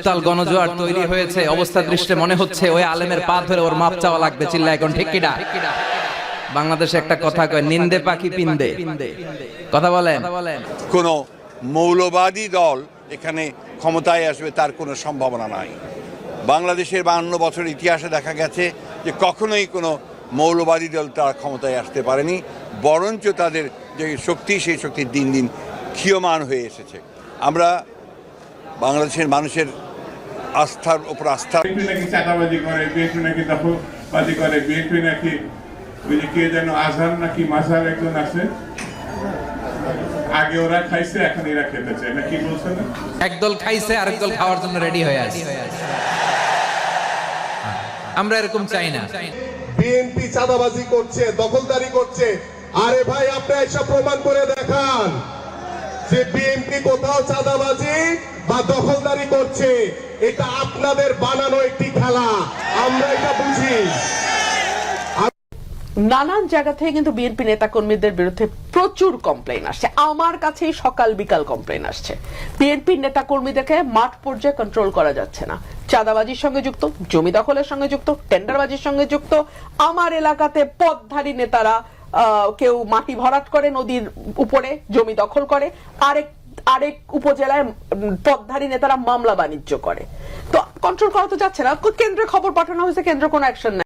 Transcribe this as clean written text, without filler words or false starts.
তাল গণজোয়ার তৈরি হয়েছে, অবস্থা দৃষ্টে মনে হচ্ছে ওই আলেমের পা ধরে ওর মাপ চাওয়া লাগবে। চিল্লা এখন ঠিক কিনা? বাংলাদেশে একটা কথা কয়, নিন্দে পাখি পিন্দে। কথা বলেন। কোনো মৌলবাদী দল এখানে ক্ষমতায় আসবে তার কোনো সম্ভাবনা নাই। বাংলাদেশের 52 বছরের ইতিহাসে দেখা গেছে যে কখনোই কোনো মৌলবাদী দল তারা ক্ষমতায় আসতে পারেনি, বরঞ্চ তাদের যে শক্তি সেই শক্তি দিন দিন ক্ষীয়মান হয়ে এসেছে। আমরা বাংলাদেশের মানুষের আস্থার উপর আস্থা। বিএনপি নাকি চাঁদাবাজি করে, বিএনপি নাকি দখলবাজি করে, বিএনপি নাকি ওই যে কে যেন আজহার নাকি মাঝার একজন আছে, আগে ওরা খাইছে এখন এরা খেতে চায় না, কি বলছে না? একদল খাইছে আরেক দল খাওয়ার জন্য রেডি হয়ে আছে। আমরা এরকম চাই না। বিএনপি চাঁদাবাজি করছে, দখলদারি করছে। আরে ভাই, আপনি এসব প্রমাণ করে দেখান যে বিএনপি কোথাও চাঁদাবাজি বা দখলদারি করছে। এটা আপনাদের বানানো একটি খেলা, আমরা এটা বুঝি। নানান জায়গা থেকে কিন্তু বিএনপি নেতা কর্মীদের বিরুদ্ধে প্রচুর কমপ্লেইন আসছে। আমার কাছেই সকাল বিকাল কমপ্লেইন আসছে। বিএনপি নেতা কর্মীদেরকে মাঠ পর্যায়ে কন্ট্রোল করা যাচ্ছে না। চাঁদাবাজির সঙ্গে যুক্ত, জমি দখলের সঙ্গে যুক্ত, টেন্ডারবাজির সঙ্গে যুক্ত। আমার এলাকাতে পদধারী নেতারা কেউ মাটি ভরাট করে নদীর উপরে, জমি দখল করে, আরেক উপজেলায় পদধারী নেতারা মামলা বাণিজ্য করে। তো কন্ট্রোল করা তো যাচ্ছে না। কেন্দ্রে খবর পাঠানো হয়েছে, কেন্দ্র কোনো অ্যাকশন নেয়।